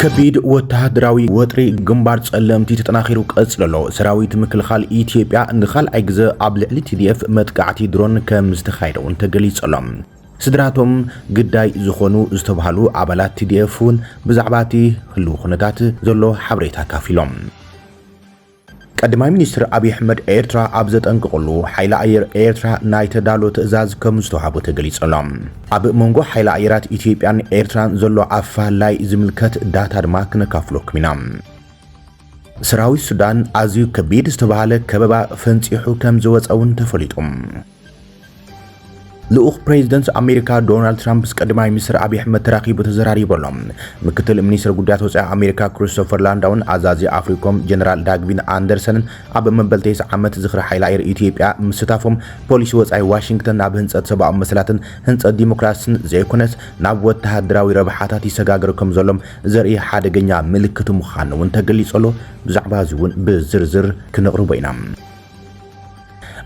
كبيد وتهدراوي وطري جنبار تسلمتي تتناخيرو قصللو سراويت مكلخال إثيوبيا نخال أجزاء قبل علي TDF متقعتي درون كمستخايرو انتقليت علم سدراتهم قداي زخونو استبهالو عبالات TDFون بزعباتي خلو خنتات زلو حبريتها كافيلوم قدماي مينستر أبي أحمد إيرترا أبزت أنقلو حيلا أير إيرترا نايت دالو تأزاز كمستوحابو تقليت علم أب منغو حيلا أيرات إثيوبيان إيرتران زلو عفالاي زملكت داتا دماك نكافلوك منام سراوي السودان أزيو كبير استبهالك كبابا فنسيحو كم زوز أون تفليتهم لوخ بريزيدنت أمريكا دونالد ترامب قدماي مصر أبي أحمد تراقيب تزراري بولم مكتل منيستر قدرات وسع أمريكا كريستوفر لانداون عزازي أفريكوم جنرال داغفين أندرسون أب مبلتيس عمت زخر حيلاير إثيوبيا مستافهم بوليس وسع واشنطن ناب هنصت سبع مسلاتن هنصت ديمقراسن زيكونس ناب وتهدراوي ربحاتات يسغاغركم زلم زري حادغنيا ملكت مخان ونتغليصلو بزعبا زون بزرزر كنقرب بينام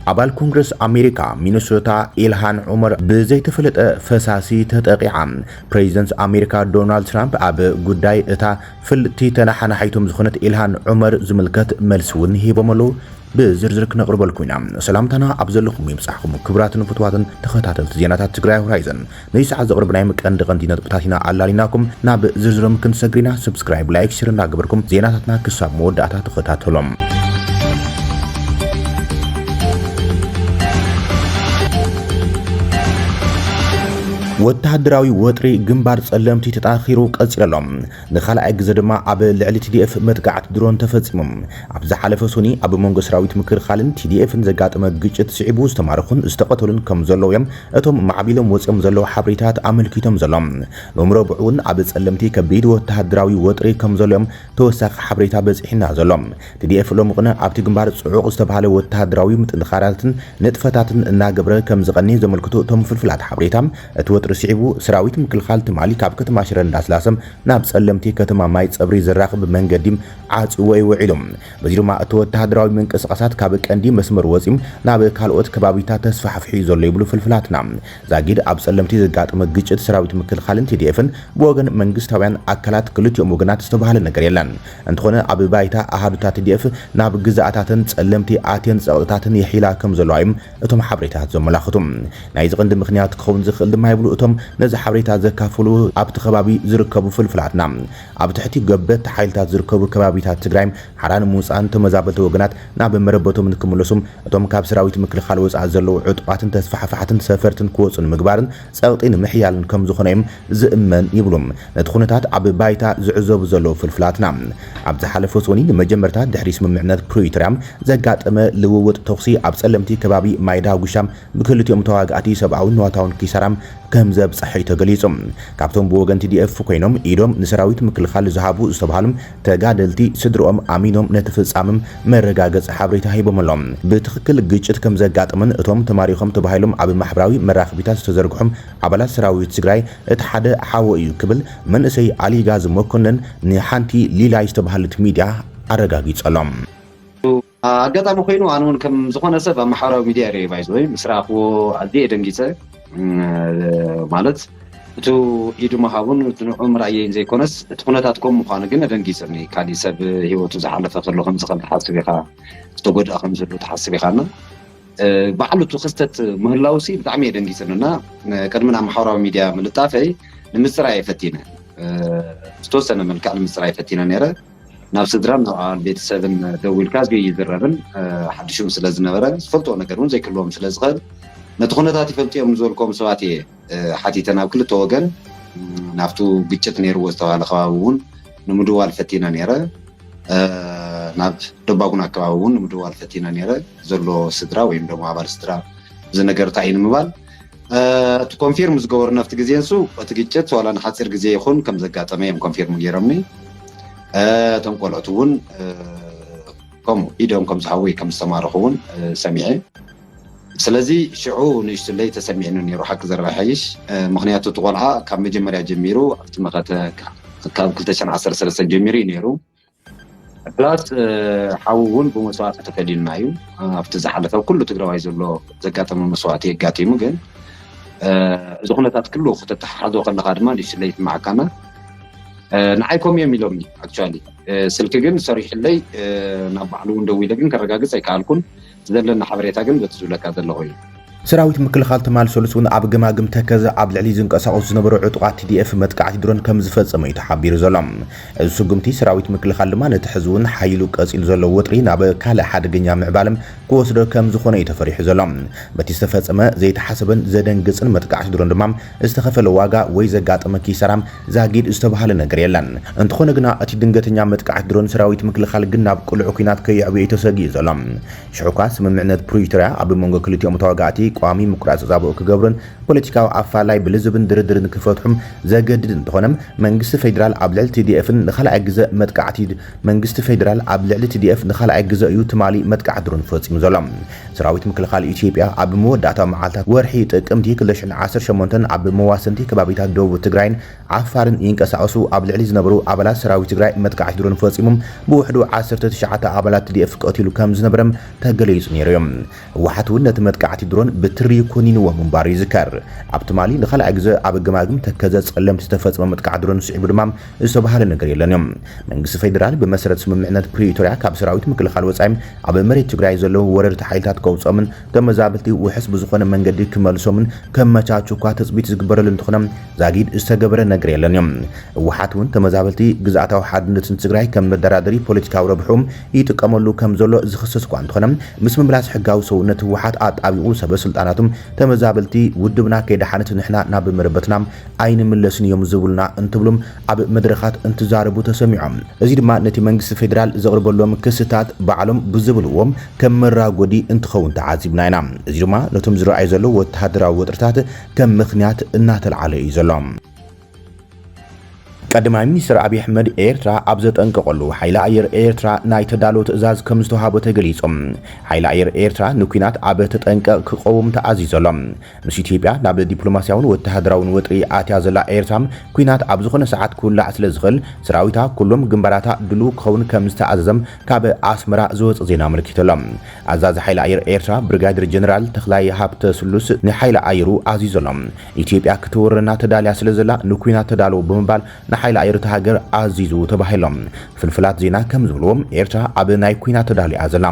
أبال كونغرس أمريكا مينيسوتا إلهان عمر بزي تفلت فساسي تتقيعام بريزيدنت أمريكا دونالد ترامب أب قداي إتا فلتي تنحن حيتم زخونة إلهان عمر زملكت ملسون هيبملو بزرزرك نقرب الكوينام سلامتنا أبزلكم يمسحكم كبرات فتوات تخطات زينات تجراي هورايزن ليس عز قربنا يمكن دغنتينا بتاتينا على ليناكم ناب زرزرم كن سجرينا سبسكرايب لايك شير ناقبركم زيناتنا كساب مود أتا تخطات لهم وتهدراوي وطري جنبار تسلمتي تتاخيرو قصيللهم نخلع جزدما اب لعلي TDF متقعت درون تفصيمم ابز حلفه سوني اب منغو سراويت مكر خالن TDF زغاطمه ግጭት ሲዕቡ ዝተማረኹን ዝተቀተሉን ከም ዘለው እዮም እቶም ማዕቢሎም ወጽም ዘለው ሓብሪታት አመልኪቶም ዘሎም ኖምሮ ብዑን ኣብ ጸለምቲ ከቢድ ወተሃድራዊ ወጥሪ ከም ዘሎም ተወሳኺ ሓብሪታ በጽሒና ዘሎም TDF ሎም ቅነ ኣብቲ ግንባር ጽዑቕ ዝተባሃለ ወተሃድራዊ ምጥንኻራትን ንጥፈታትን እናገብረ ከም ዝቀኒ ዘመልክቱ እቶም ፍልፍላት ሓብሪታም እቲ رسيبو سراويت مكلخال تمالي كاب كتما شرن داسلاسم ناب سلمتي كتما ماي صبري زراقب منقديم عاص وي وعيلم بزيرو ما اتو تهدراوي منقسقاسات كاب قندي مسمر وصيم ناب كالوت كبابيتا تسفحفحي زولو يبلو فلفلاتنا زاغيد اب سلمتي زغاطم ግጭት سراويت مكلخالن TDFن بوغن منغستاوያን አካላት ክልቲኦም ወገናት ዝተባሃለ ነገር የለን እንተኾነ ኣብ ባይታ አሃዱታ TDF ናብ ግዛአታትን ጸለምቲ አቴን ጸውታትን የሂላ ከም ዘሎይም እቶም ሓብሬታት ዘመላኽቱም ናይ ዝቅንዲ ምኽንያት ክኸውን ዝኽእል ድማ ይብሉ እቶም ነዚ ሓብሬታ ዘካፈሉ ኣብቲ ከባቢ ዝርከቡ ፍልፍላትና ኣብ ትሕቲ ገበት ሓይልታት ዝርከቡ ከባቢታት ትግራይ ሓራን ሙፃን ተመዛበልቲ ወገናት ናብ መረበቶም ንክምለሱም እቶም ካብ ሰራዊት ምክልኻል ወፃ ዘለው ዕጡቃትን ተስፋሕፋሕትን ሰፈርትን ክወፁን ምግባርን ጸውጢን ምሕያልን ከም ዝኾነም ዝእመን ይብሉም ነቲ ኩነታት ኣብ ባይታ ዝዕዘቡ ዘለው ፍልፍላትና ኣብ ዝሓለፈ ሰኒ ንመጀመርታ ድሕሪ ስምምዕነት ፕሪቶሪያ ዘጋጠመ ልውውጥ ተኽሲ ኣብ ጸለምቲ ከባቢ ማይዳ ጉሻም ብክልቲኦም ተዋጋእቲ ሰብኣውን ንዋታውን ኪሳራም كم زب صحي تغليصم كابتن بوغن TDF ኮይኖም ኢዶም ንሰራዊት ምክልኻል ዝሃቡ ዝተባሃሉም ተጋደልቲ ስድሮም አሚኖም ነተፈጻምም መረጋገጽ ሓብሬታ ሂቦምሎም ብትክክል ግጭት ከም ዘጋጠመን እቶም ተማሪኾም ተባሂሎም ኣብ ማሕበራዊ መራኸቢታት ዝተዘርግሑም አባላት ሰራዊት ትግራይ እቲ ሓደ ሓወ እዩ ክብል መንእሰይ አሊጋዝ መኮነን ንሓንቲ ሊላይ ዝተባሃለት ሚድያ አረጋጊጸሎም አጋጣሚ ኮይኑ ኣነውን ከም ዝኾነ ሰብ ኣብ ማሕበራዊ ሚድያ ሪቫይዝ ወይ ምስራኽዎ ኣዲ ደንጊጸ ማለት እቱ ኢዱ መሃቡን ንዑም ራእየን ዘይኮነስ እቲ ኩነታትኩም ምዃኑ ግን ደንጊጽኒ ካሊ ሰብ ህይወቱ ዝሓለፈ ከሎ ከም ዝኽእል ተሓስብ ኢኻ ዝተጎድኣ ከም ዘሎ ተሓስብ ኢኻና ባዕሉቱ ክስተት ምህላውሲ ብጣዕሚ ደንጊጽንና ቅድምና ማሕበራዊ ሚድያ ምልጣፈይ ንምስራይ ፈቲነ ዝተወሰነ መልክዕ ንምስራይ ፈቲነ ነይረ ናብ ስድራን ናብ ቤተሰብን ደውልካ ዝይዝረብን ሓድሽም ስለ ዝነበረ ዝፈልጦ ነገር እውን ዘይክልዎም ስለ ዝኽእል ነቲ ኩነታት ይፈልጥዮም ንዘልኩም ሰባት ሓቲተ ናብ ክልተ ወገን ናብቱ ግጭት ነይርዎ ዝተባሃለ ከባቢ እውን ንምድዋል ፈቲና ነይረ ናብ ደባጉን ኣከባቢ እውን ንምድዋል ፈቲና ነይረ ዘሎ ስድራ ወይም ደሞ ኣባል ስድራ እዚ ነገር እንታይ ንምባል እቲ ኮንፊርም ዝገበሩ ናብቲ ግዜ እንሱ እቲ ግጭት ዋላ ንሓፂር ግዜ ይኹን ከም ዘጋጠመ እዮም ኮንፊርም ገይሮምኒ እቶም ቆልዑት እውን ከምኡ ኢዶም ከም ዝሃወይ ከም ዝተማረኹ እውን ሰሚዐ ስለዚ ሽዑ ንሽትለይ ተሰሚዕኑ ነይሩ ሓቂ ዘረባሕይሽ ምክንያቱ ተቆልዓ ካብ መጀመርያ ጀሚሩ ኣብቲ መኸተ ካብ 2013 ጀሚሩ ነይሩ ፕላስ ሓው እውን ብመስዋዕቲ ተፈሊልና እዩ ኣብቲ ዝሓለፈ ኩሉ ትግራዋይ ዘሎ ዘጋጠመ መስዋዕቲ የጋጢሙ ግን እዚ ኩነታት ኩሉ ክትተሓሓዞ ከለካ ድማ ንሽትለይ ትማዓካና ንዓይኮም እዮም ኢሎምኒ ኣክቹዋሊ ስልኪ ግን ሰሪሕለይ ናብ ባዕሉ ደው ኢለ ግን ከረጋግፅ ኣይከኣልኩን ዘለና ሓበሬታ ግን በቲ ዝብለካ ዘለኹ እዩ ሰራዊት ምክልኻል ተማል ሰሉስውን ኣብ ገማግም ተከዘ ኣብ ልዕሊ ዝንቀሳቐሱ ዝነበሩ ዕጡቃት TDF መጥቃዕቲ ድሮን ከም ዝፈጸመ እዩ ተሓቢሩ ዘሎ እዚ ስጉምቲ ሰራዊት ምክልኻል ድማ ነቲ ሕዝውን ሓይሉ ቀፂሉ ዘሎ ወጥሪ ናብ ካልእ ሓደገኛ ምዕባለም ክወስዶ ከም ዝኾነ እዩ ተፈሪሑ ዘሎ በቲ ዝተፈጸመ ዘይተሓሰበን ዘደንግፅን መጥቃዕቲ ድሮን ድማ ዝተኸፈለ ዋጋ ወይ ዘጋጠመ ኪሳራም ዛጊድ ዝተባሃለ ነገር የለን እንትኾነ ግና እቲ ድንገተኛ መጥቃዕቲ ድሮን ሰራዊት ምክልኻል ግን ናብ ቁልዑ ኩናት ከይዕብዮ ተሰጊኡ ዘሎ ሽዑካ ስምምዕነት ፕሪቶሪያ ኣብ መንጎ ክልቲኦም ተዋጋእቲ ቋሚ ምኩራጽ ዛብኦ ክገብሩን ፖለቲካዊ ኣፋላይ ብልዝብን ድርድርን ክፈትሑም ዘገድድ እንትኾነም መንግስቲ ፌደራል ኣብ ልዕሊ TDF-ን ንኻልኣይ ግዜ መጥቃዕቲ መንግስቲ ፌደራል ኣብ ልዕሊ TDF ንኻልኣይ ግዜ እዩ ትማሊ መጥቃዕቲ ድሮን ፈጺሙ ዘሎ ሰራዊት ምክልኻል ኢትዮጵያ ኣብ መወዳእታዊ መዓልታት ወርሒ ጥቅምቲ 2018 ኣብ መዋሰንቲ ከባቢታት ደቡብ ትግራይን ዓፋርን ይንቀሳቐሱ ኣብ ልዕሊ ዝነበሩ ኣባላት ሰራዊት ትግራይ መጥቃዕቲ ድሮን ፈጺሞም ብውሕዱ 19 ኣባላት TDF ቀቲሉ ከም ዝነበረም ተገሊጹ ነይሩ እዮም ህወሓት እውን ነቲ መጥቃዕቲ ድሮን ብትሪ ኮኒንዎም እምበር ይዝከር ኣብ ትማሊ ንኻልኣይ ግዜ ኣብ ገማግም ተከዘ ጸለምቲ ዝተፈጸመ መጥቃዕቲ ድሮን ስዒቡ ድማ ዝተባሃለ ነገር የለን እዮም መንግስቲ ፌደራል ብመሰረት ስምምዕነት ፕሪቶሪያ ካብ ሰራዊት ምክልኻል ወጻኢ ኣብ መሬት ትግራይ ዘለዉ ወረርቲ ሓይልታት ከውጾምን ተመዛበልቲ ውሕስ ብዝኾነ መንገዲ ክመልሶምን ከመቻቹ እኳ ተፅቢት ዝግበረሉ እንትኾነ ዛጊድ ዝተገበረ ነገር የለን እዮም ህወሓት እውን ተመዛበልቲ ግዝኣታዊ ሓድነትን ትግራይ ከም መደራደሪ ፖለቲካዊ ረብሖም ይጥቀመሉ ከም ዘሎ ዝኽሰስ እኳ እንትኾነ ምስ ምምላስ ሕጋዊ ሰውነት ህወሓት ኣጣቢቑ ሰበስልጣናቱም ተመዛበልቲ ውድብና ከይዳሓነት ንሕና ናብ መረበትና ኣይንምለስን እዮም ዝብሉና እንትብሉም ኣብ መድረኻት እንትዛረቡ ተሰሚዖም እዚ ድማ ነቲ መንግስቲ ፌደራል ዘቕርበሎም ክስታት ባዕሎም ብዝብልዎም ከም መራጎዲ እንትኸውን ተዓዚብና ኢና እዚ ድማ ነቶም ዝረኣዩ ዘለዉ ወተሃደራዊ ወጥርታት ከም ምኽንያት እናተልዓለ እዩ ዘሎ ቀዳማይ ሚኒስትር አብይ አሕመድ ኤርትራ ኣብ ዘጠንቀቀሉ ሓይሊ ኣየር ኤርትራ ናይ ተዳሎ ትእዛዝ ከም ዝተዋሃቦ ተገሊጾም ሓይሊ ኣየር ኤርትራ ንኩናት ኣብ ተጠንቀቅ ክቆውም ተኣዚዞሎም ምስ ኢትዮጵያ ናብ ዲፕሎማስያውን ወተሃደራውን ወጥሪ ኣትያ ዘላ ኤርትራ ኩናት ኣብ ዝኾነ ሰዓት ክውላዕ ስለ ዝኽእል ሰራዊታ ኩሎም ግንባራታ ድሉ ክኸውን ከም ዝተኣዘዘም ካብ ኣስመራ ዝወፅ ዜና ኣመልኪቶሎም ኣዛዚ ሓይሊ ኣየር ኤርትራ ብርጋዴር ጀነራል ተኽላይ ሃብተ ስሉስ ንሓይሊ ኣየሩ ኣዚዞሎም ኢትዮጵያ ክትወረና ተዳልያ ስለ ዘላ ንኩናት ተዳሎ ብምባል ሓይሊ ኣየር ሃገር ኣዚዙ ተባሂሎም ፍልፍላት ዜና ከም ዝብልዎም ኤርትራ ኣብ ናይ ኩናት ተዳልያ ዘላ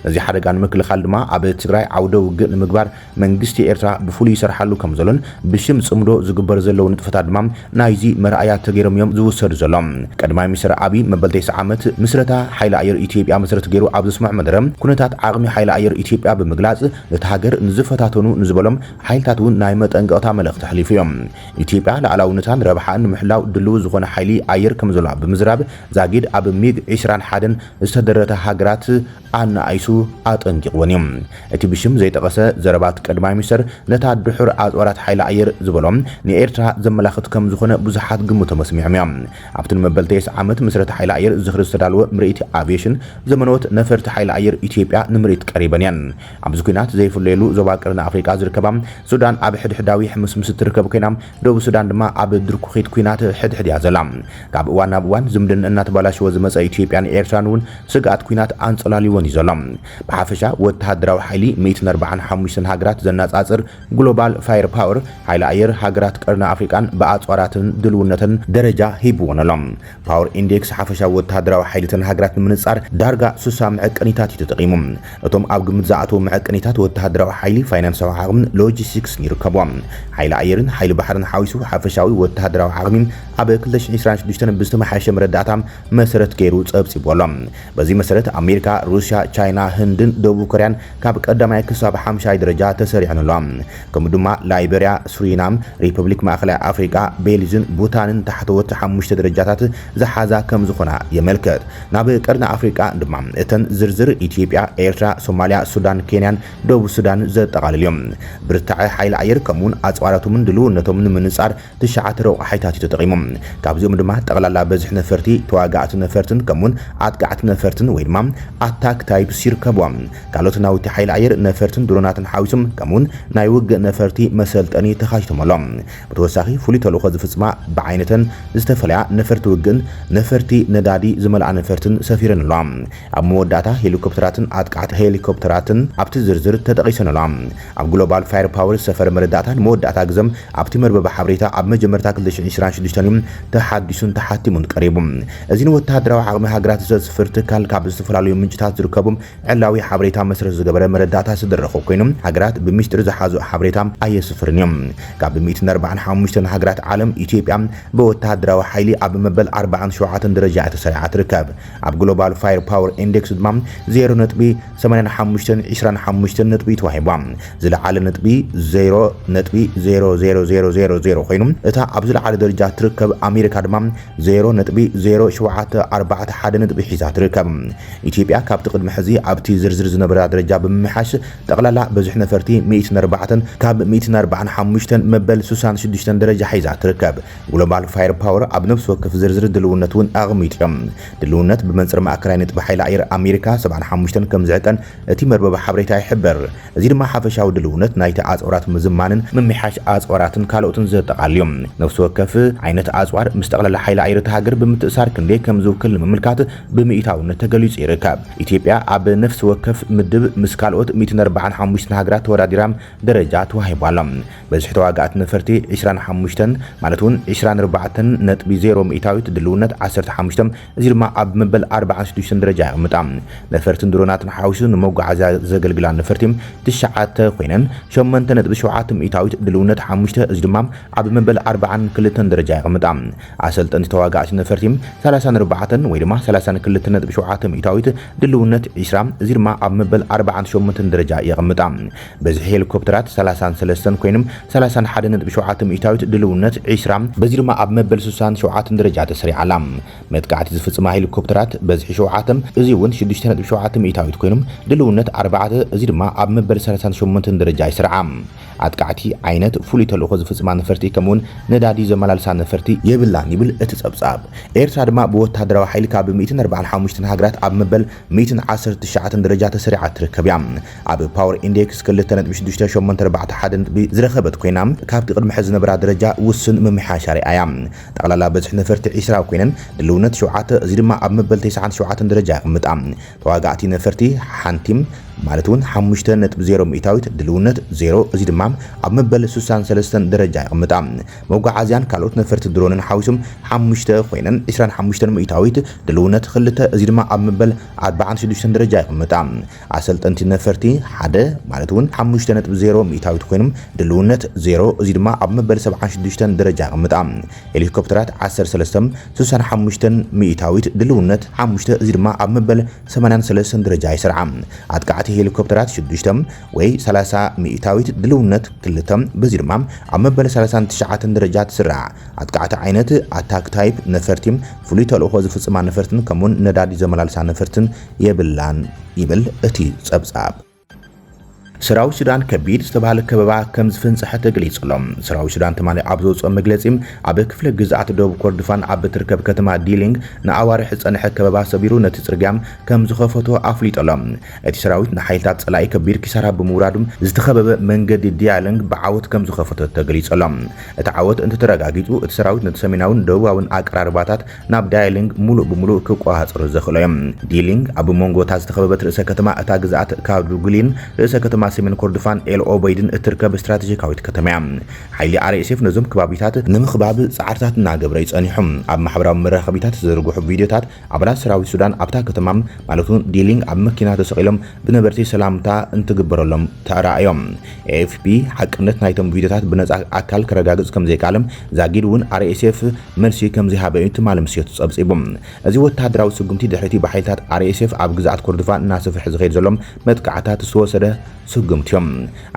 ነዚ ሓደጋ ንምክልኻል ድማ ኣብ ትግራይ ዓውደ ውግእ ንምግባር መንግስቲ ኤርትራ ብፍሉይ ይሰርሓሉ ከም ዘሎን ብሽም ጽምዶ ዝግበር ዘለዉ ንጥፈታት ድማ ናይዚ መርኣያ ተገይሮም እዮም ዝውሰዱ ዘሎም ቀዳማይ ሚኒስትር አብይ መበል 9 ዓመት ምስረታ ሓይሊ ኣየር ኢትዮጵያ መሰረት ገይሩ ኣብ ዝስማዕ መደረ ኩነታት ዓቕሚ ሓይሊ ኣየር ኢትዮጵያ ብምግላጽ እቲ ሃገር ንዝፈታተኑ ንዝበሎም ሓይልታት እውን ናይ መጠንቀቕታ መልእኽቲ ሓሊፉ እዮም ኢትዮጵያ ሉዓላውነታን ረብሓን ንምሕላው ድልው ዝኾነ ሓይሊ ኣየር ከም ዘሎ ብምዝራብ ዛጊድ ኣብ ሚግ 21 ዝተደረተ ሃገራት ኣናኣይሱ ኣጠንቂቕዎን እዮም እቲ ብሽም ዘይጠቐሰ ዘረባት ቀዳማይ ሚኒስትር ነታ ድሑር ኣጽዋራት ሓይሊ ኣየር ዝበሎም ንኤርትራ ዘመላኽት ከም ዝኾነ ብዙሓት ግምቶ መስሚዖም እዮም ኣብቲ መበል 9 ዓመት ምስረታ ሓይሊ ኣየር ዝኽሪ ዝተዳለወ ምርኢት ኣቪዬሽን ዘመነወት ነፈርቲ ሓይሊ ኣየር ኢትዮጵያ ንምርኢት ቀሪበን እየን ኣብዚ ኩናት ዘይፍለየሉ ዞባ ቀርኒ ኣፍሪቃ ዝርከባ ሱዳን ኣብ ሕድሕዳዊ ሕምስምስ ትርከብ ኮይና ደቡብ ሱዳን ድማ ኣብ ድርኩኺት ኩናት ሕድሕድ እያ ዘላ ካብ እዋን ናብ እዋን ዝምድን እናተባላሽወ ዝመፀ ኢትዮጵያን ኤርትራን እውን ስጋኣት ኩናት ኣንጸላሊዎን እዩ ዘሎ ብሓፈሻ ወተሃደራዊ ሓይሊ 145 ሃገራት ዘነጻጽር ግሎባል ፋየር ፓወር ሓይሊ ኣየር ሃገራት ቀርኒ ኣፍሪቃን ብኣጽዋራትን ድልውነትን ደረጃ ሂብዎን ኣሎም ፓወር ኢንዴክስ ሓፈሻ ወተሃደራዊ ሓይልትን ሃገራት ንምንጻር ዳርጋ 60 መዐቀኒታት ተጠቂሙ እቶም ኣብ ግምት ዝኣተዉ መዐቀኒታት ወተሃደራዊ ሓይሊ ፋይናንሳዊ ዓቕምን ሎጂስቲክስን ይርከቦም ሓይሊ ኣየርን ሓይሊ ባሕርን ሓዊሱ ሓፈሻዊ ወተሃደራዊ ዓቕሚ ኣብ 2026 ብዝተመሓየሸ መረዳእታ መሰረት ገይሩ ጸብጺቦሎም በዚ መሰረት ኣሜሪካ ሩስያ ቻይና ህንድን ደቡብ ኮርያን ካብ ቀዳማይ ክሳብ 5ይ ደረጃ ተሰሪዐንሎም ከምኡ ድማ ላይቤሪያ ሱሪናም ሪፐብሊክ ማእከላይ ኣፍሪቃ ቤሊዝን ቡታንን ታሕተወት 5 ደረጃታት ዝሓዛ ከም ዝኾና የመልከት ናብ ቀርኒ ኣፍሪቃ ድማ እተን ዝርዝር ኢትዮጵያ ኤርትራ ሶማሊያ ሱዳን ኬንያን ደቡብ ሱዳን ዘጠቃልል እዮም ብርታዕ ሓይሊ ኣየር ከምኡን ኣጽዋራቶምን ድልውነቶም ንምንጻር 9 ረቑሓይታት ተጠቂሞም ካብዚኦም ድማ ጠቕላላ በዝሕ ነፈርቲ ተዋጋእቲ ነፈርትን ከምኡን ኣጥቃዕቲ ነፈርትን ወይ ድማ ኣታክ ታይፕስ ይርከቦም ካልኦት ናውቲ ሓይሊ ኣየር ነፈርትን ድሮናትን ሓዊሶም ከምኡን ናይ ውግእ ነፈርቲ መሰልጠኒ ተኻይቶምሎም ብተወሳኺ ፍሉይ ተልእኾ ዝፍጽማ ብዓይነተን ዝተፈለያ ነፈርቲ ውግእን ነፈርቲ ነዳዲ ዝመልኣ ነፈርትን ሰፊረን ኣለዋ ኣብ መወዳእታ ሄሊኮፕተራትን ኣጥቃዕቲ ሄሊኮፕተራትን ኣብቲ ዝርዝር ተጠቒሰን ኣለዋ ኣብ ግሎባል ፋየር ፓወር ዝሰፈረ መረዳእታ ንመወዳእታ ግዘም ኣብቲ መርበባ ሓበሬታ ኣብ መጀመርታ 2026 ተሓዲሱን ተሓቲሙን ቀሪቡ እዚ ወታደራዊ ዓቕሚ ሃገራት ዘስፍር ትካል ካብ ዝተፈላለዩ ምንጭታት ዝርከቡ ዕላዊ ሓበሬታ መሰረት ዝገበረ መረዳእታ ዝደረኹ ኮይኖም ሃገራት ብምስጢር ዝሓዙ ሓበሬታ ኣየስፍርን እዮም ካብ 145 ሃገራት ዓለም ኢትዮጵያ በወታደራዊ ሓይሊ ኣብ መበል 47 ደረጃ ተሰሪዓ ትርከብ ኣብ ግሎባል ፋየር ፓወር ኢንዴክስ ድማ 0.8525 ነጥቢ ተዋሂባ ዝለዓለ ነጥቢ 0.00000 ኮይኑ እታ ኣብ ዝለዓለ ደረጃ ትርከብ ኣሜሪካ ድማ 0.0741 ነጥቢ ሒዛ ትርከብ ኢትዮጵያ ካብቲ ቅድሚ ሕዚ ኣብቲ ዝርዝር ዝነበረ ደረጃ ብምምሓሽ ጠቕላላ በዝሕ ነፈርቲ 104 ካብ 145 መበል 66 ደረጃ ሒዛ ትርከብ ግሎባል ፋየር ፓወር ኣብ ነፍሲ ወከፍ ዝርዝር ድልውነት እውን ኣቕሚጡ ድልውነት ብመንፅር ማእከላይ ነጥቢ ሓይሊ ኣየር ኣሜሪካ 75 ከም ዝዕቀን እቲ መርበብ ሓበሬታ ይሕብር እዚ ድማ ሓፈሻዊ ድልውነት ናይቲ ኣጽዋራት ምዝማንን ምምሓሽ ኣጽዋራትን ካልኦትን ዘጠቓልዩ ነፍሲ ወከፍ ዓይነት ኣጽዋር ምስ ጠቕላላ ሓይሊ ኣየር ሃገር ብምትእሳር ክንደይ ከም ዝውክል ንምልካት ብምኢታውነት ተገሊጹ ይርከብ ኢትዮጵያ ኣብ ነፍሲ ወከፍ ምድብ ምስ ካልኦት 145 ሃገራት ተወዳዲራ ደረጃ ተዋሂባላ በዝሕ ተዋጋእቲ ነፈርቲ 25 ማለት እውን 24.0 ሚእታዊት ድልውነት 15 እዚ ድማ ኣብ መበል 46 ደረጃ ይቕምጣ ነፈርትን ድሮናትን ሓዊሱ ንመጓዓዝያ ዘገልግላ ነፈርቲ 9 ኮይነን 8.7 ሚእታዊት ድልውነት 5 እዚ ድማ ኣብ መበል 42 ደረጃ ይቕምጣ ኣሰልጠንቲ ተዋጋእቲ ነፈርቲ 34 ወይ ድማ 32.7 ሚእታዊት ድልውነት 20 እዚ ድማ ኣብ መበል 48 ደረጃ ይቕምጣ በዝሕ ሄሊኮፕተራት 33 ኮይኖም 31.7 ሚእታዊት ድልውነት 20 በዚ ድማ ኣብ መበል 67 ደረጃ ተሰሪዓላ መጥቃዕቲ ዝፍጽማ ሄሊኮፕተራት በዝሒ 7 እዚ እውን 6.7 ሚእታዊት ኮይኖም ድልውነት 4 እዚ ድማ ኣብ መበል 38 ደረጃ ይስርዓ ኣጥቃዕቲ ዓይነት ፍሉይ ተልእኾ ዝፍጽማ ነፈርቲ ከምውን ነዳዲ ዘመላልሳ ነፈርቲ የብላን ይብል እቲ ጸብጻብ ኤርትራ ድማ ብወታደራዊ ሓይሊ ካብ 145 ሃገራት ኣብ መበል 119 ደረጃ ተሰሪዓ ትርከብ እያ ኣብ ፓወር ኢንዴክስ 2.681 ዝረኸበት ኮይና ካብቲ ቅድሚ ሕዚ ዝነበራ ደረጃ ውስን ምምሓሻ ርኣያ ጠቕላላ በዝሕ ነፈርቲ 20 ኮይነን ድልውነት 7 እዚ ድማ ኣብ መበል 97 ደረጃ ይቕምጣ ተዋጋእቲ ነፈርቲ ሓንቲም ማለት እውን 5.0 ሚእታዊት ድልውነት 0 እዚ ድማ ኣብ መበል 63 ደረጃ ይቕምጣ መጓዓዝያን ካልኦት ነፈርቲ ድሮንን ሓዊሶም 5 ኮይነን 25 ሚእታዊት ድልውነት 2 እዚ ድማ ኣብ መበል 46 ደረጃ ይቕምጣ ኣሰልጠንቲ ነፈርቲ 1 ማለት እውን 5.0 ሚእታዊት ኮይኖም ድልውነት 0 እዚ ድማ ኣብ መበል 76 ደረጃ ይቕምጣ ሄሊኮፕተራት 13 65 ሚእታዊት ድልውነት 5 እዚ ድማ ኣብ መበል 83 ደረጃ ይስርዓ ኣጥቃዕቲ ሄሊኮፕተራት 6 ወይ 30 ሚእታዊት ድልውነት 2 በዚ ድማ ኣብ መበል 39 ደረጃ ትስርዓ ኣጥቃዕቲ ዓይነት ኣታክ ታይፕ ነፈርቲ ፍሉይ ተልእኾ ዝፍጽማ ነፈርትን ከምውን ነዳዲ ዘመላልሳ ነፈርትን የብላን ይብል እቲ ጸብጻብ ሰራዊት ሱዳን ከቢድ ዝተባሃለ ከበባ ከም ዝፍንጽሐ ተገሊጹሎም ሰራዊት ሱዳን ተማሊ ኣብ ዘውፅኦ መግለጺ ኣብ ክፍለ ግዝኣት ደቡብ ኮርዶፋን ኣብ ትርከብ ከተማ ዲሊንግ ንኣዋርሒ ዝጸንሐ ከበባ ሰቢሩ ነቲ ጽርግያ ከም ዝኸፈቶ ኣፍሊጦሎም እቲ ሰራዊት ንሓይልታት ጸላኢ ከቢድ ኪሳራ ብምውራዱ ዝተኸበበ መንገዲ ዲያሊንግ ብዓወት ከም ዝኸፈቶ ተገሊጹሎም እቲ ዓወት እንተተረጋጊጹ እቲ ሰራዊት ነቲ ሰሜናውን ደቡባውን ኣቀራርባታት ናብ ዲያሊንግ ሙሉእ ብምሉእ ክቆጻጸሩ ዘኽእሎ እዮም ዲሊንግ ኣብ መንጎታ ዝተኸበበት ርእሰ ከተማ እታ ግዝኣት ካዱጉሊን ርእሰ ከተማ ሰሜን ኮርዶፋን ኤል ኦበይድን እትርከብ ስትራቴጂካዊት ከተማ ሓይሊ RSF ነዞም ከባቢታት ንምኽባብ ጻዕርታት እናገብረ ይጸኒሖም ኣብ ማሕበራዊ መራኸቢታት ዝዝርግሑ ቪድዮታት ኣባላት ሰራዊት ሱዳን ኣብታ ከተማ ማለቱን ዲሊንግ ኣብ መኪና ተሰቂሎም ብነበርቲ ሰላምታ እንትግበረሎም ተራእዮም AFP ሓቅነት ናይቶም ቪድዮታት ብነጻ ኣካል ከረጋግጽ ከም ዘይቃለም ዛጊድ እውን RSF መልሲ ከም ዝሃበዩ ትማል ምስየቱ ጸብጺቦም እዚ ወታደራዊ ስጉምቲ ድሕሪቲ ብሓይልታት RSF ኣብ ግዝኣት ኮርዶፋን እናሰፍሕ ዝኸይድ ዘሎም መጥቃዕታት ዝተወሰደ ስጉምትዮም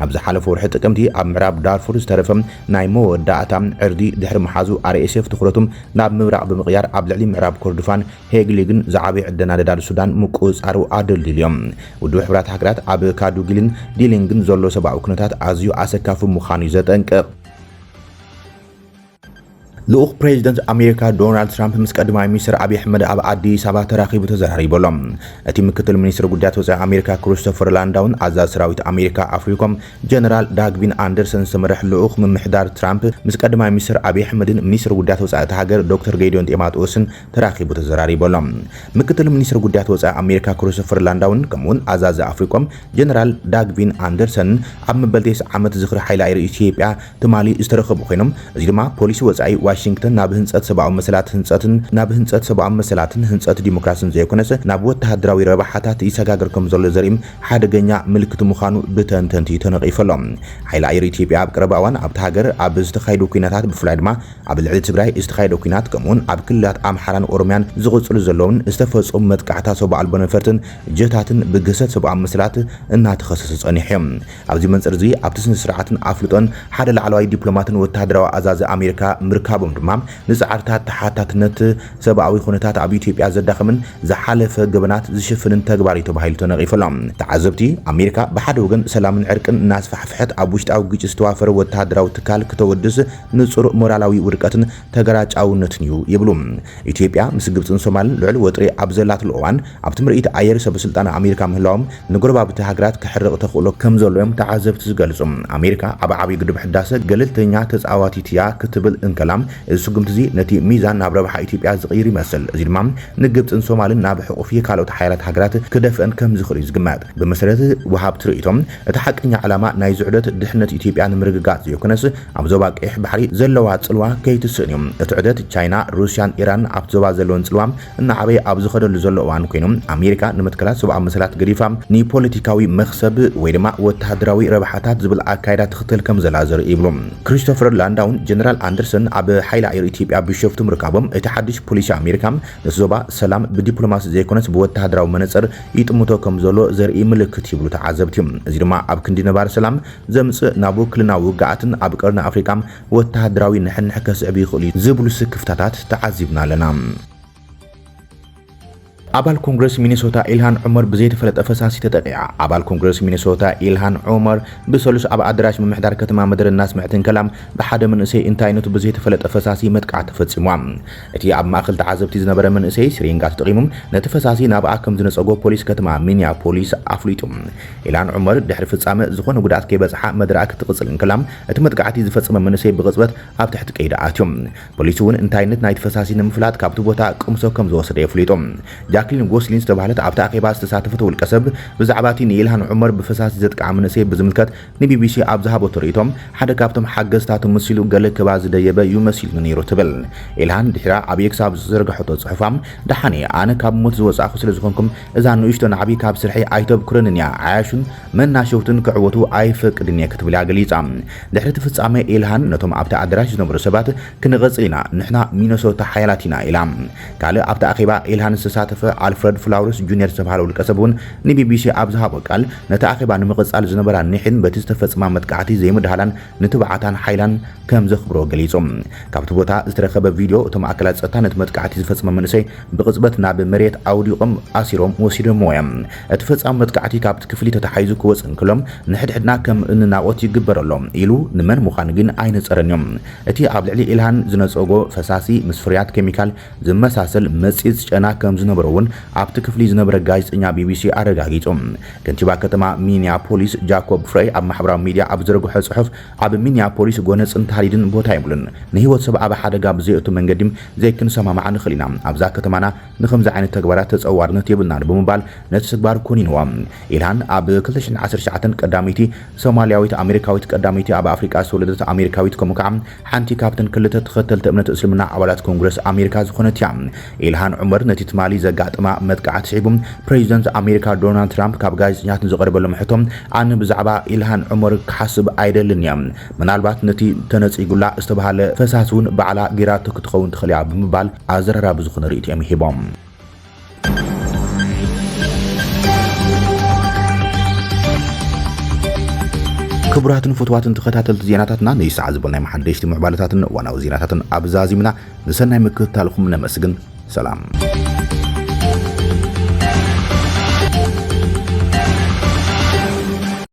ኣብ ዝሓለፈ ወርሒ ጥቅምቲ ኣብ ምዕራብ ዳርፉር ዝተረፈም ናይ መወዳእታ ዕርዲ ድሕሪ መሓዙ RSF ትኩረቱም ናብ ምብራቅ ብምቕያር ኣብ ልዕሊ ምዕራብ ኮርዶፋን ሄግሊግን ዝዓበየ ዕደና ነዳዲ ሱዳን ምቁጻሩ ኣደልድልዮም ውድብ ሕብራት ሃገራት ኣብ ካዱግሊን ዲሊንግን ዘሎ ሰብኣዊ ኩነታት ኣዝዩ ኣሰካፉ ምዃኑ ዘጠንቅቕ ልኡኽ ፕሬዚደንት ኣሜሪካ ዶናልድ ትራምፕ ምስ ቀዳማይ ሚኒስትር አብይ ኣሕመድ ኣብ ኣዲስ ኣበባ ተራኺቡ ተዘራሪቦሎም እቲ ምክትል ሚኒስትር ጉዳያት ወጻኢ ኣሜሪካ ክሪስቶፈር ላንዳውን ኣዛዚ ሰራዊት ኣሜሪካ ኣፍሪኮም ጀነራል ዳግቪን ኣንደርሰን ዝተመርሐ ልኡኽ ምምሕዳር ትራምፕ ምስ ቀዳማይ ሚኒስትር አብይ ኣሕመድን ሚኒስትር ጉዳያት ወጻኢ ሃገር ዶክተር ጌዲዮን ጢሞቴዎስን ተራኺቡ ተዘራሪቦሎም ምክትል ሚኒስትር ጉዳያት ወጻኢ ኣሜሪካ ክሪስቶፈር ላንዳውን ከምውን ኣዛዚ ኣፍሪኮም ጀነራል ዳግቪን ኣንደርሰን ኣብ መበልቴስ ዓመት ዝኽሪ ሓይሊ ኣየር ኢትዮጵያ ትማሊ ዝተረኸቡ ኮይኖም እዚ ድማ ፖሊሲ ወጻኢ ዋሽንግተን ናብ ህንጸት ሰብኣዊ መሰላትን ህንጸት ዲሞክራሲን ዘይኮነስ ናብ ወተሃደራዊ ረባሓታት ይሰጋገር ከም ዘሎ ዘርኢ ሓደገኛ ምልክት ምዃኑ ብተንተንቲ ተነቂፈሎም ሓይሊ ኣየር ኢትዮጵያ ኣብ ቀረባ እዋን ኣብቲ ሃገር ኣብ ዝተኻየዱ ኩናታት ብፍላይ ድማ ኣብ ልዕሊ ትግራይ ዝተኻየደ ኩናት ከምኡውን ኣብ ክልላት ኣምሓራን ኦሮምያን ዝቕፅሉ ዘለውን ዝተፈጸሙ መጥቃዕታት ሰብኣዊ ኣልቦ ነፈርትን ጀታትን ብገሰት ሰብኣዊ መሰላት እናተኸሰሰ ጸኒሖም ኣብዚ መንጽር እዚ ኣብቲ ስነ ስርዓትን ኣፍልጦን ሓደ ላዕለዋይ ዲፕሎማትን ወተሃደራዊ ኣዛዚ ኣሜሪካ ምርካቦም ድማ ንጻዕርታት ተሓታትነት ሰብኣዊ ኩነታት ኣብ ኢትዮጵያ ዘዳኽምን ዝሓለፈ ገበናት ዝሽፍንን ተግባር ተባሂሉ ተነቂፈሎም ተዓዘብቲ ኣሜሪካ ብሓደ ወገን ሰላምን ዕርቅን እናስፋሕፍሐት ኣብ ውሽጣዊ ግጭት ዝተዋፈረ ወተሃደራዊ ትካል ክተወድስ ንጹር ሞራላዊ ውድቀትን ተገራጫውነትን እዩ ይብሉ ኢትዮጵያ ምስ ግብፅን ሶማልን ልዕሊ ወጥሪ ኣብ ዘላትሉ እዋን ኣብቲ ምርኢት ኣየር ሰበስልጣን ኣሜሪካ ምህላዎም ንጎረባብቲ ሃገራት ክሕርቕ ተኽእሎ ከም ዘሎዮም ተዓዘብቲ ዝገልጹ ኣሜሪካ ኣብ ዓብዪ ግድብ ሕዳሰ ገለልተኛ ተጻዋቲት እያ ክትብል እንከላም እዚ ስጉምቲ እዚ ነቲ ሚዛን ናብ ረብሓ ኢትዮጵያ ዝቕይር ይመስል እዚ ድማ ንግብፅን ሶማልን ናብ ሕቑፊ ካልኦት ሓይላት ሃገራት ክደፍአን ከም ዝኽእል እዩ ዝግመት ብመሰረት ወሃብ ትርኢቶም እቲ ሓቀኛ ዓላማ ናይ ዝዑደት ድሕነት ኢትዮጵያ ንምርግጋጽ ዘይኮነስ ኣብ ዞባ ቀይሕ ባሕሪ ዘለዋ ጽልዋ ከይትስእን እዮም እቲ ዑደት ቻይና ሩስያን ኢራን ኣብ ዞባ ዘለወን ጽልዋ እናዓበየ ኣብ ዝኸደሉ ዘሎ እዋን ኮይኖም ኣሜሪካ ንመትከላት ሰብኣዊ መሰላት ገዲፋ ንፖለቲካዊ መኽሰብ ወይ ድማ ወተሃደራዊ ረብሓታት ዝብል ኣካይዳ ትኽተል ከም ዘላ ዘርኢ ይብሉ ክሪስቶፈር ላንዳውን ጀነራል ኣንደርሰን ኣብ ሓይሊ ኣየር ኢትዮጵያ ቢሾፍቱ ምርካቦም እቲ ሓድሽ ፖሊሲ ኣሜሪካ ነቲ ዞባ ሰላም ብዲፕሎማሲ ዘይኮነስ ብወተሃደራዊ መነጽር ይጥምቶ ከም ዘሎ ዘርኢ ምልክት ይብሉ ተዓዘብቲ እዚ ድማ ኣብ ክንዲ ነባር ሰላም ዘምጽእ ናብ ውክልናዊ ውግኣትን ኣብ ቀርኒ ኣፍሪካ ወተሃደራዊ ንሕንሕ ከስዕብ ይኽእሉ ዝብሉ ስክፍታታት ተዓዚብና ኣለና አባል ኮንግረስ ሚኒሶታ ኢልሃን ዑመር ብዘይተፈለጠ ፈሳሲ ተጠቂዓ አባል ኮንግረስ ሚኒሶታ ኢልሃን ዑመር ብሰሉስ ኣብ አዳራሽ ምምሕዳር ከተማ መደረና ስምዕትን ከላም ብሓደ መንእሰይ እንታይነቱ ብዘይተፈለጠ ፈሳሲ መጥቃዕቲ ተፈጺሙ እቲ ኣብ ማእከል ተዓዘብቲ ዝነበረ መንእሰይ ስሪንጋ ተጠቂሙ ነቲ ፈሳሲ ናብ ኣከም ዝነጸጎ ፖሊስ ከተማ ሚኒያፖሊስ ኣፍሊጡ ኢልሃን ዑመር ድሕሪ ፍጻመ ዝኾነ ጉዳት ከይበጽሓ መድረክ ክትቅጽል እንከላም እቲ መጥቃዕቲ ዝፈጸመ መንእሰይ ብቅጽበት ኣብ ትሕቲ ቀይዲ ኣትዮም ፖሊስ እውን እንታይነት ናይቲ ፈሳሲ ንምፍላጥ ካብቲ ቦታ ቅምሶ ከም ዝወሰደ የፍሊጡ ጃክሊን ጎስሊን ዝተባህለት ኣብታ ኣኼባ ዝተሳተፈት ውልቀ ሰብ ብዛዕባ እቲ ንኢልሃን ዑመር ብፈሳሲ ዘጥቃዕ መንእሰይ ብዝምልከት ንቢቢሲ ኣብ ዝሃቦቶ ርእቶም ሓደ ካብቶም ሓገዝታት መሲሉ ገለ ክባ ዝደየበ ይመሲል ነይሩ ትብል ኢልሃን ድሕራ ኣብ ክሳብ ዝዘርግሖቶ ጽሑፋም ደሓኒ ኣነ ካብ ሞት ዝወጻኹ ስለ ዝኾንኩም እዛ ንእሽቶ ንዓቢ ካብ ስርሒ ኣይተብኩረንን እያ ዓያሹን መናሸውትን ክዕወቱ ኣይፈቅድን እየ ክትብል ገሊጻ ድሕሪ እቲ ፍጻመ ኢልሃን ነቶም ኣብታ ኣዳራሽ ዝነበሩ ሰባት ክንቐጽል ኢና ንሕና ሚኒሶታ ሓያላት ኢና ኢላ ካልእ ኣብታ ኣኼባ ኢልሃን ዝተሳተፈ አልፍሬድ ፍላውረስ ጁኒየር ዝተባሃለ ውልቀ ሰብ እውን ንቢቢሲ ኣብ ዝሃቦ ቃል ነቲ ኣኼባ ንምቕጻል ዝነበራ ኒሕን በቲ ዝተፈጸማ መጥቃዕቲ ዘይምድሃላን ንትብዓታን ሓይላን ከም ዘኽብሮ ገሊጾም ካብቲ ቦታ ዝተረኸበ ቪድዮ እቶም ኣካላት ጸጥታ ነቲ መጥቃዕቲ ዝፈጸመ መንእሰይ ብቕጽበት ናብ መሬት ኣውዲቖም ኣሲሮም ወሲዶሞ እዮም እቲ ፈጻሚ መጥቃዕቲ ካብቲ ክፍሊ ተታሓይዙ ክወፅእ እንከሎም ንሕድሕድና ከም እንናቆት ይግበረሎም ኢሉ ንመን ምዃኑ ግን ኣይነጸረን እዮም እቲ ኣብ ልዕሊ ኢልሃን ዝነጸጎ ፈሳሲ ምስ ፍርያት ኬሚካል ዝመሳሰል መጺፅ ጨና ከም ዝነበረ እውን ኣብቲ ክፍሊ ዝነበረ ጋዜጠኛ ቢቢሲ ኣረጋጊጾም ከንቲባ ከተማ ሚኒያፖሊስ ጃኮብ ፍሬይ ኣብ ማሕበራዊ ሚድያ ኣብ ዘርግሖ ጽሑፍ ኣብ ሚኒያፖሊስ ጎነጽን ታሪድን ቦታ ይብሉን ንህይወት ሰብ ኣብ ሓደጋ ብዘይእቱ መንገዲም ዘይክንሰማማዕ ንኽእል ኢና ኣብዛ ከተማና ንኸምዚ ዓይነት ተግባራት ተጸዋርነት የብልናን ብምባል ነቲ ተግባር ኮኒንዎም ኢልሃን ኣብ 2019 ቀዳሚቲ ሶማልያዊት ኣሜሪካዊት ቀዳሚቲ ኣብ ኣፍሪቃ ዝተወለደት ኣሜሪካዊት ከምኡ ከዓ ሓንቲ ካብተን ክልተ ተኸተልቲ እምነት እስልምና ኣባላት ኮንግረስ ኣሜሪካ ዝኾነት እያ ኢልሃን ዑመር ነቲ ትማሊ ዘጋጥማ መጥቃዕቲ ስዒቦም ፕሬዚደንት ኣሜሪካ ዶናልድ ትራምፕ ካብ ጋዜጠኛትን ዝቐረበሎም ሕቶም ኣነ ብዛዕባ ኢልሃን ዑመር ክሓስብ ኣይደልን እያ ምናልባት ነቲ ተነጺጉላ ዝተባሃለ ፈሳሲ እውን በዓላ ጌራቶ ክትኸውን ትኽእል እያ ብምባል ኣዘራራቢ ዝኾነ ርእይቶኦም ሂቦም ክቡራትን ፍትዋትን ተኸታተልቲ ዜናታትና ንይስዓ ዝበልናይ መሓደሽቲ ምዕባለታትን ዋናዊ ዜናታትን ኣብዛዚምና ንሰናይ ምክትታልኩም ነመስግን ሰላም